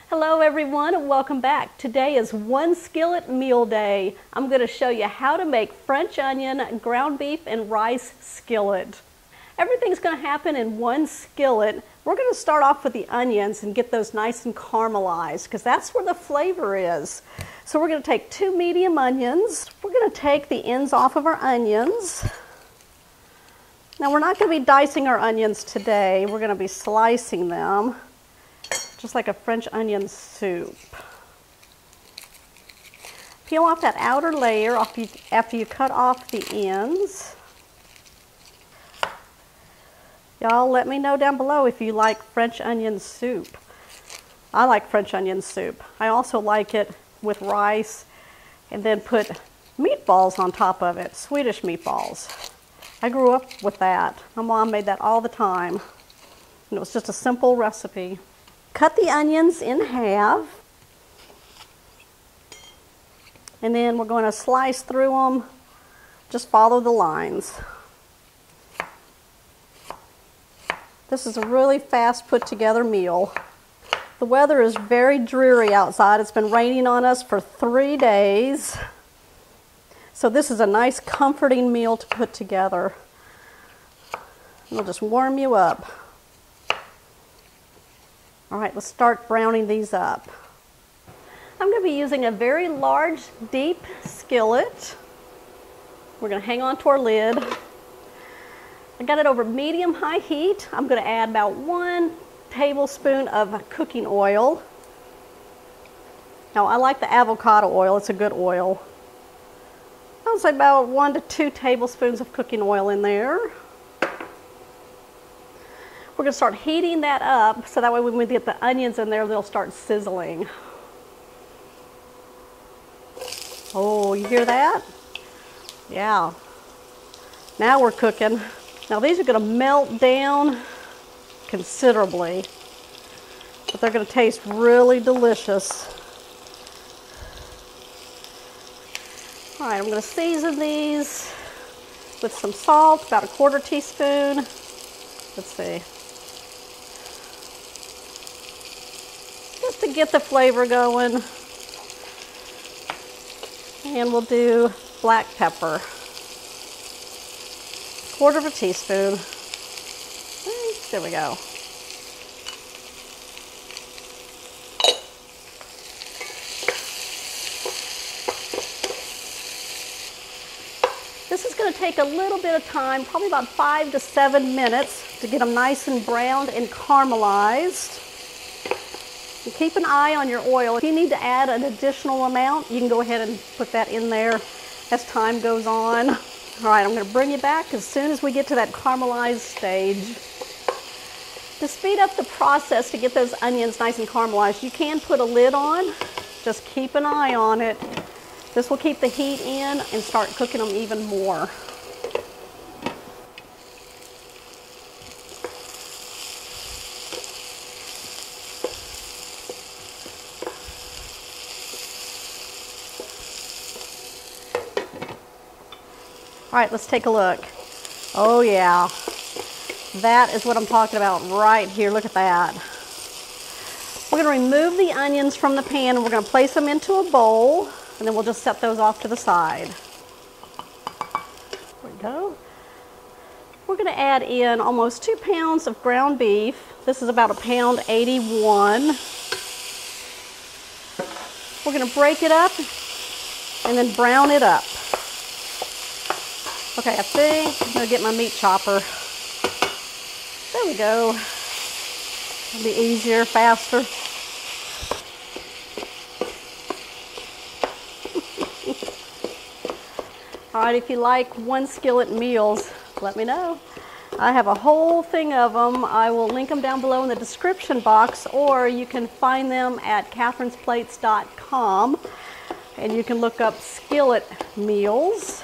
Hello everyone and welcome back. Today is One Skillet Meal Day. I'm going to show you how to make French onion, ground beef, and rice skillet. Everything's going to happen in one skillet. We're going to start off with the onions and get those nice and caramelized because that's where the flavor is. So we're going to take 2 medium onions. We're going to take the ends off of our onions. Now we're not going to be dicing our onions today. We're going to be slicing them, just like a French onion soup. Peel off that outer layer after you cut off the ends. Y'all let me know down below if you like French onion soup. I like French onion soup. I also like it with rice and then put meatballs on top of it, Swedish meatballs. I grew up with that. My mom made that all the time. And it was just a simple recipe. Cut the onions in half. And then we're going to slice through them. Just follow the lines. This is a really fast put together meal. The weather is very dreary outside. It's been raining on us for 3 days. So this is a nice comforting meal to put together. It'll just warm you up. All right, let's start browning these up. I'm going to be using a very large, deep skillet. We're going to hang on to our lid. I got it over medium-high heat. I'm going to add about 1 tablespoon of cooking oil. Now, I like the avocado oil. It's a good oil. I would say about 1 to 2 tablespoons of cooking oil in there. We're going to start heating that up so that way when we get the onions in there, they'll start sizzling. Oh, you hear that? Yeah. Now we're cooking. Now these are going to melt down considerably, but they're going to taste really delicious. All right, I'm going to season these with some salt, about 1/4 teaspoon. Let's see. Just to get the flavor going. And we'll do black pepper. 1/4 teaspoon. There we go. This is going to take a little bit of time, probably about 5 to 7 minutes to get them nice and browned and caramelized. And keep an eye on your oil. If you need to add an additional amount, you can go ahead and put that in there as time goes on. All right, I'm going to bring you back as soon as we get to that caramelized stage. To speed up the process to get those onions nice and caramelized, you can put a lid on. Just keep an eye on it. This will keep the heat in and start cooking them even more. All right, let's take a look. Oh yeah, that is what I'm talking about right here. Look at that. We're going to remove the onions from the pan and we're going to place them into a bowl. And then we'll just set those off to the side. There we go. We're going to add in almost 2 pounds of ground beef. This is about 1.81 pounds. We're going to break it up and then brown it up. Okay, I think I'm going to get my meat chopper. There we go. It'll be easier, faster. All right, if you like One Skillet meals, let me know. I have a whole thing of them. I will link them down below in the description box, or you can find them at catherinesplates.com, and you can look up skillet meals,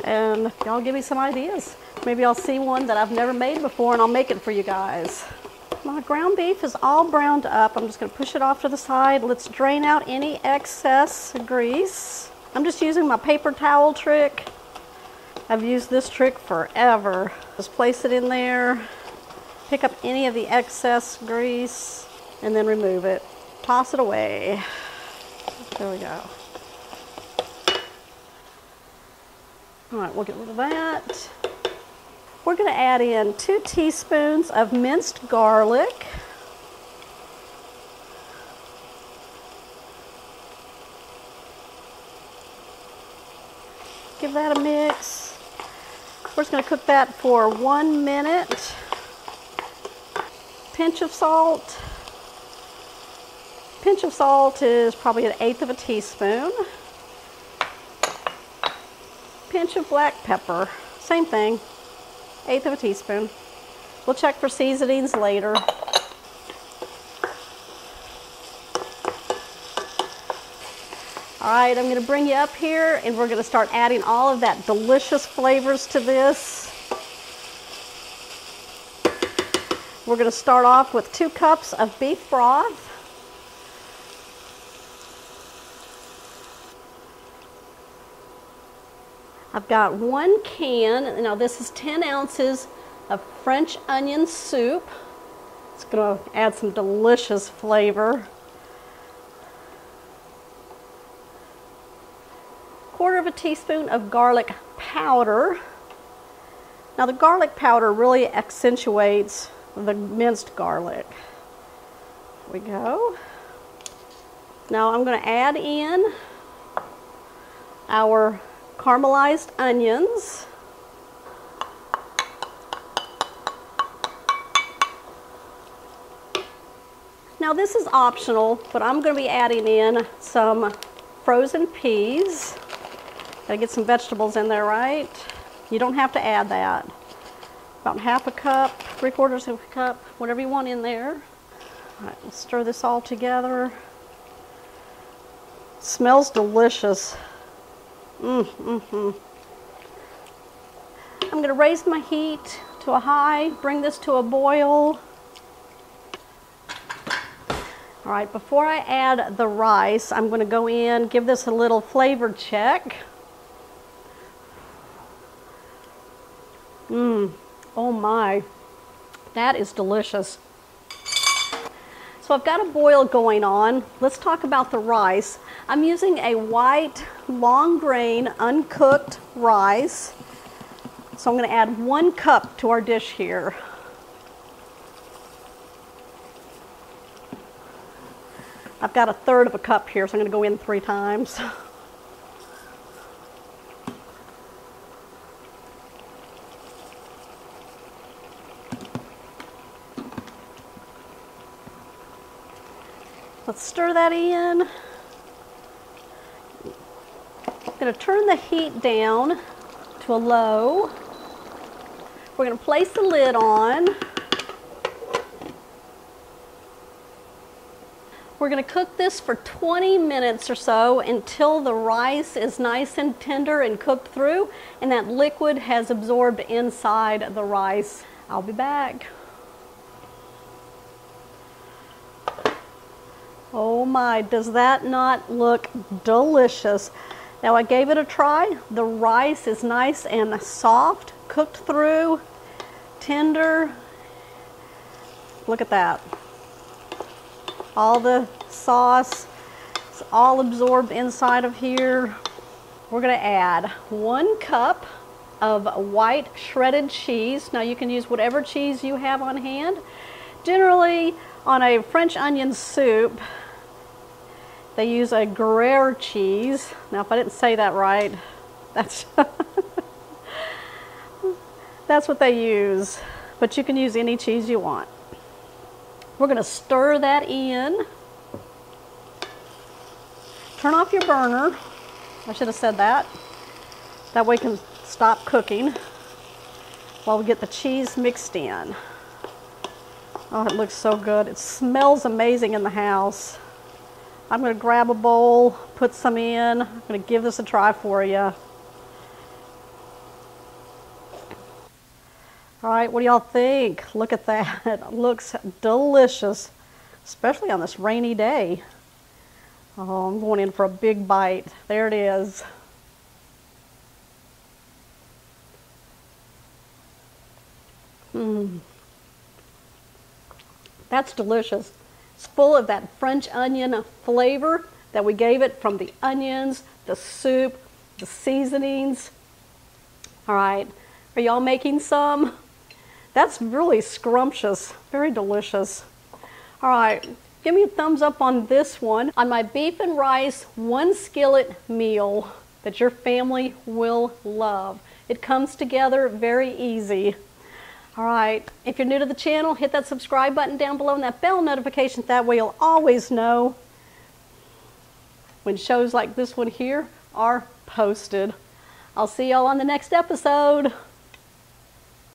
and y'all give me some ideas. Maybe I'll see one that I've never made before, and I'll make it for you guys. My ground beef is all browned up. I'm just going to push it off to the side. Let's drain out any excess grease. I'm just using my paper towel trick. I've used this trick forever. Just place it in there, pick up any of the excess grease, and then remove it. toss it away. There we go. All right, we'll get rid of that. We're going to add in 2 teaspoons of minced garlic. Give that a mix. We're just going to cook that for 1 minute. Pinch of salt. Pinch of salt is probably 1/8 of a teaspoon. Pinch of black pepper, same thing, 1/8 of a teaspoon. We'll check for seasonings later. All right, I'm going to bring you up here and we're going to start adding all of that delicious flavors to this. We're going to start off with 2 cups of beef broth. I've got 1 can, now this is 10 ounces of French onion soup. It's going to add some delicious flavor. 1/4 of a teaspoon of garlic powder. Now the garlic powder really accentuates the minced garlic. There we go. Now I'm going to add in our caramelized onions. Now this is optional, but I'm going to be adding in some frozen peas. Gotta get some vegetables in there, right? You don't have to add that. About 1/2 cup, 3/4 of a cup, whatever you want in there. All right, we'll stir this all together. Smells delicious. I'm going to raise my heat to a high, bring this to a boil. All right, before I add the rice, I'm going to go in, give this a little flavor check. Oh my, that is delicious. So I've got a boil going on. Let's talk about the rice. I'm using a white, long grain, uncooked rice. So I'm going to add 1 cup to our dish here. I've got 1/3 of a cup here, so I'm going to go in 3 times. Let's stir that in. I'm going to turn the heat down to a low. We're going to place the lid on. We're going to cook this for 20 minutes or so until the rice is nice and tender and cooked through and that liquid has absorbed inside the rice. I'll be back. Oh my, does that not look delicious? Now I gave it a try. The rice is nice and soft, cooked through, tender. Look at that. All the sauce is all absorbed inside of here. We're going to add 1 cup of white shredded cheese. Now you can use whatever cheese you have on hand. Generally on a French onion soup, they use a Gruyere cheese. Now if I didn't say that right, that's that's what they use. But you can use any cheese you want. We're going to stir that in. Turn off your burner. I should have said that. That way you can stop cooking while we get the cheese mixed in. Oh, it looks so good. It smells amazing in the house. I'm going to grab a bowl, put some in. I'm going to give this a try for you. All right, what do y'all think? Look at that. It looks delicious, especially on this rainy day. Oh, I'm going in for a big bite. There it is. That's delicious. It's full of that French onion flavor that we gave it from the onions, the soup, the seasonings. All right, are y'all making some? That's really scrumptious, very delicious. All right, give me a thumbs up on this one. On my beef and rice one skillet meal that your family will love. It comes together very easy. All right, if you're new to the channel, hit that subscribe button down below and that bell notification. That way you'll always know when shows like this one here are posted. I'll see y'all on the next episode.